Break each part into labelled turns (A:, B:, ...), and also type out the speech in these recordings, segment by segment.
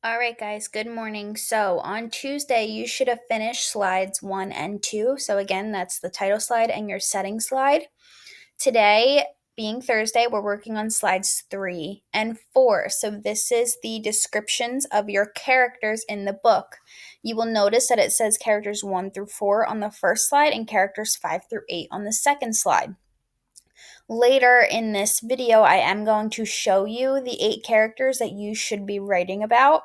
A: All right, guys, good morning. So on Tuesday, you should have finished slides 1 and 2. So again, that's the title slide and your setting slide. Today, being Thursday, we're working on slides 3 and 4. So this is the descriptions of your characters in the book. You will notice that it says characters 1 through 4 on the first slide and characters 5 through 8 on the second slide. Later in this video, I am going to show you the 8 characters that you should be writing about.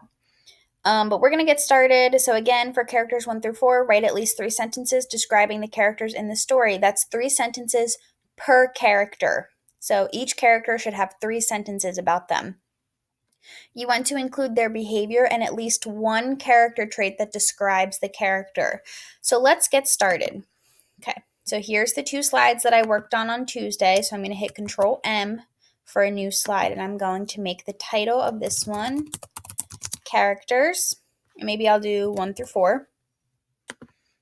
A: But we're going to get started. So again, for characters 1 through 4, write at least 3 sentences describing the characters in the story. That's 3 sentences per character. So each character should have 3 sentences about them. You want to include their behavior and at least one character trait that describes the character. So let's get started. Okay, so here's the 2 slides that I worked on Tuesday. So I'm going to hit Control M for a new slide, and I'm going to make the title of this one characters, and maybe I'll do 1 through 4,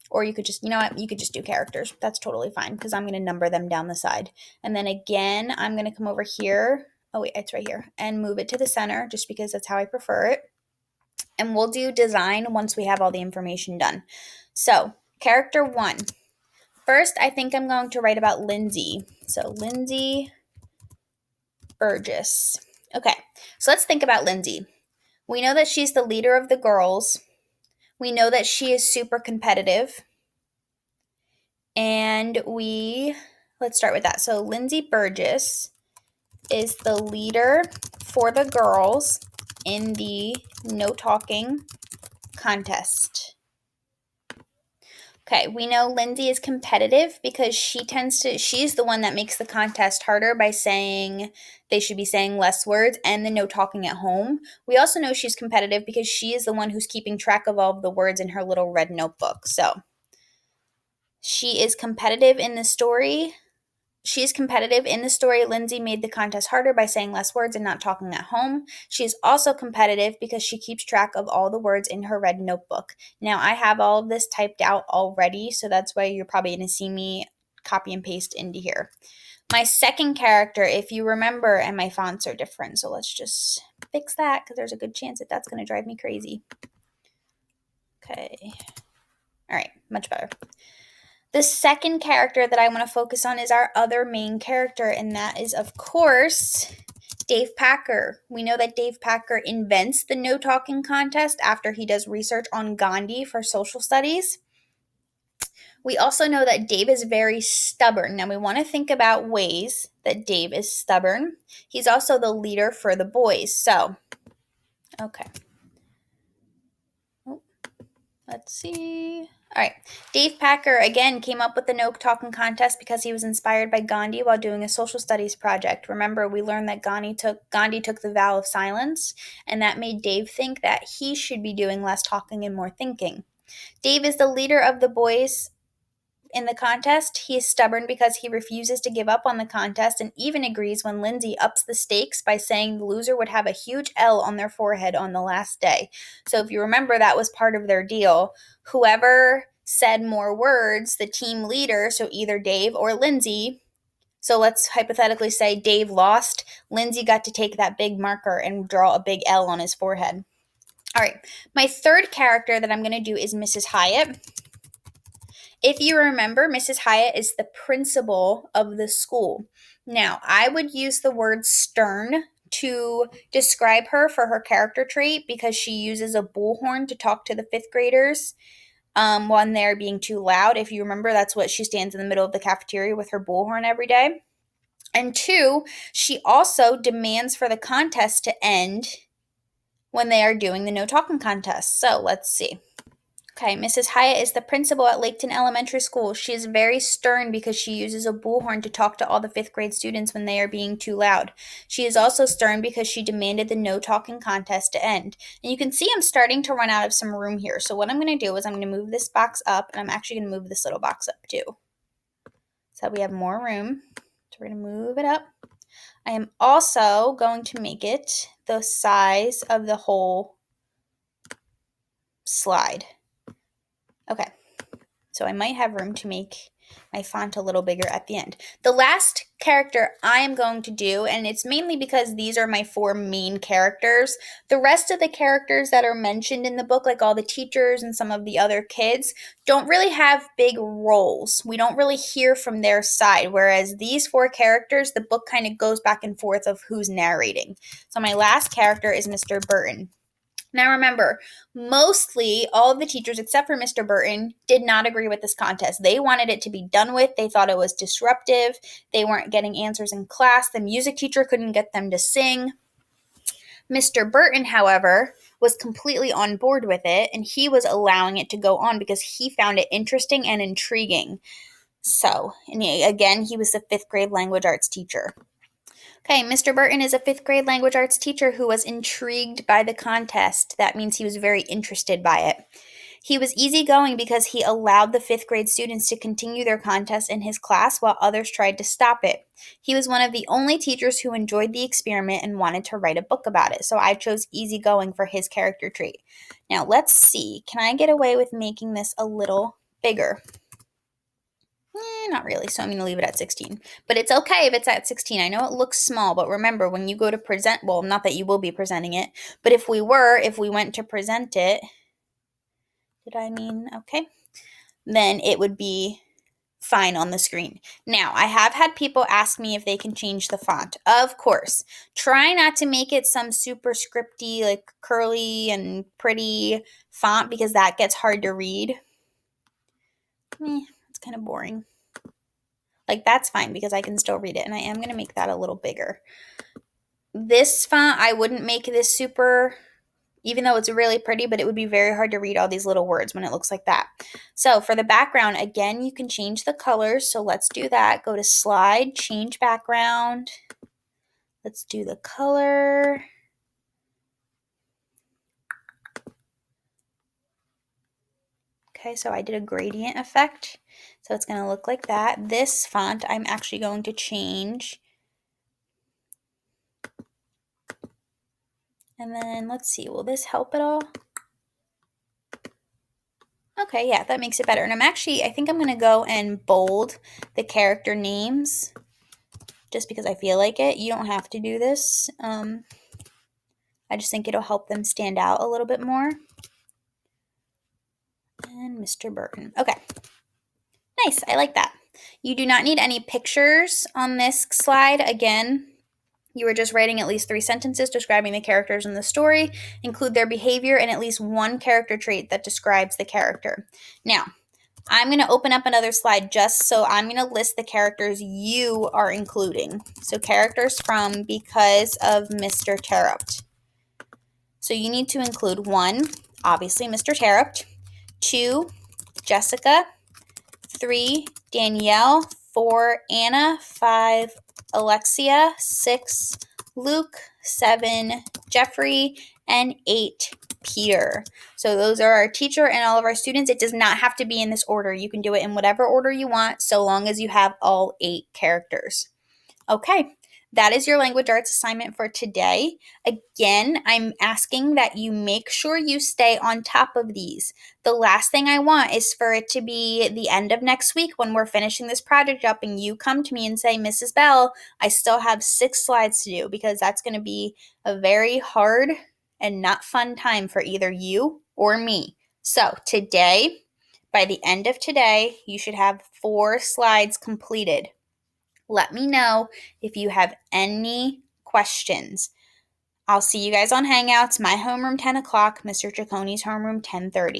A: or you could just, you could just do characters. That's totally fine because I'm going to number them down the side. And then again, I'm going to come over here. Oh wait, it's right here, and move it to the center just because that's how I prefer it. And we'll do design once we have all the information done. So character 1. First, I think I'm going to write about Lindsay. So Lindsay Burgess. Okay, so let's think about Lindsay. We know that she's the leader of the girls. We know that she is super competitive. And let's start with that. So Lindsay Burgess is the leader for the girls in the no talking contest. Okay, we know Lindsay is competitive because she's the one that makes the contest harder by saying they should be saying less words and the no talking at home. We also know she's competitive because she is the one who's keeping track of all of the words in her little red notebook. So she is competitive in the story. Lindsay made the contest harder by saying less words and not talking at home. She is also competitive because she keeps track of all the words in her red notebook. Now, I have all of this typed out already, so that's why you're probably going to see me copy and paste into here. My second character, if you remember, and my fonts are different, so let's just fix that because there's a good chance that that's going to drive me crazy. Okay. All right, much better. The second character that I want to focus on is our other main character, and that is, of course, Dave Packer. We know that Dave Packer invents the no talking contest after he does research on Gandhi for social studies. We also know that Dave is very stubborn. Now, we want to think about ways that Dave is stubborn. He's also the leader for the boys. So, okay. Let's see. All right. Dave Packer, again, came up with the no talking contest because he was inspired by Gandhi while doing a social studies project. Remember, we learned that Gandhi took the vow of silence, and that made Dave think that he should be doing less talking and more thinking. Dave is the leader of the boys in the contest. He is stubborn because he refuses to give up on the contest and even agrees when Lindsay ups the stakes by saying the loser would have a huge L on their forehead on the last day. So if you remember, that was part of their deal. Whoever said more words, the team leader, so either Dave or Lindsay, so let's hypothetically say Dave lost, Lindsay got to take that big marker and draw a big L on his forehead. All right, my third character that I'm going to do is Mrs. Hyatt. If you remember, Mrs. Hyatt is the principal of the school. Now, I would use the word stern to describe her for her character trait because she uses a bullhorn to talk to the 5th graders when they're being too loud. If you remember, that's what she stands in the middle of the cafeteria with her bullhorn every day. And 2, she also demands for the contest to end when they are doing the no talking contest. So let's see. Okay, Mrs. Hyatt is the principal at Laketon Elementary School. She is very stern because she uses a bullhorn to talk to all the 5th grade students when they are being too loud. She is also stern because she demanded the no talking contest to end. And you can see I'm starting to run out of some room here. So what I'm going to do is I'm going to move this box up, and I'm actually going to move this little box up too, so we have more room. So we're going to move it up. I am also going to make it the size of the whole slide. Okay, so I might have room to make my font a little bigger at the end. The last character I am going to do, and it's mainly because these are my 4 main characters. The rest of the characters that are mentioned in the book, like all the teachers and some of the other kids, don't really have big roles. We don't really hear from their side, whereas these 4 characters, the book kind of goes back and forth of who's narrating. So my last character is Mr. Burton. Now remember, mostly all of the teachers, except for Mr. Burton, did not agree with this contest. They wanted it to be done with. They thought it was disruptive. They weren't getting answers in class. The music teacher couldn't get them to sing. Mr. Burton, however, was completely on board with it, and he was allowing it to go on because he found it interesting and intriguing. So, and again, he was the 5th grade language arts teacher. Okay, Mr. Burton is a 5th grade language arts teacher who was intrigued by the contest. That means he was very interested by it. He was easygoing because he allowed the 5th grade students to continue their contest in his class while others tried to stop it. He was one of the only teachers who enjoyed the experiment and wanted to write a book about it, so I chose easygoing for his character trait. Now, let's see. Can I get away with making this a little bigger? Not really, so I'm going to leave it at 16. But it's okay if it's at 16. I know it looks small, but remember, when you go to present, well, not that you will be presenting it, but if we went to present it, okay, then it would be fine on the screen. Now, I have had people ask me if they can change the font. Of course. Try not to make it some super scripty, like curly and pretty font, because that gets hard to read. It's kind of boring. Like, that's fine because I can still read it, and I am going to make that a little bigger. This font, I wouldn't make this super, even though it's really pretty, but it would be very hard to read all these little words when it looks like that. So for the background, again, you can change the colors. So let's do that. Go to Slide, Change Background. Let's do the color. Okay, so I did a gradient effect. So it's going to look like that. This font, I'm actually going to change. And then let's see, will this help at all? Okay, yeah, that makes it better. And I think I'm going to go and bold the character names just because I feel like it. You don't have to do this. I just think it'll help them stand out a little bit more. And Mr. Burton. Okay. Nice, I like that. You do not need any pictures on this slide. Again, you are just writing at least 3 sentences describing the characters in the story, include their behavior, and at least 1 character trait that describes the character. Now, I'm going to open up another slide just so I'm going to list the characters you are including. So characters from Because of Mr. Terupt. So you need to include 1, obviously Mr. Terupt, 2, Jessica, 3, Danielle, 4, Anna, 5, Alexia, 6, Luke, 7, Jeffrey, and 8, Peter. So those are our teacher and all of our students. It does not have to be in this order. You can do it in whatever order you want, so long as you have all 8 characters. Okay, that is your language arts assignment for today. Again, I'm asking that you make sure you stay on top of these. The last thing I want is for it to be the end of next week when we're finishing this project up and you come to me and say, Mrs. Bell, I still have 6 slides to do, because that's going to be a very hard and not fun time for either you or me. So today, by the end of today, you should have 4 slides completed. Let me know if you have any questions. I'll see you guys on Hangouts. My homeroom 10 o'clock, Mr. Cicconi's homeroom 10:30.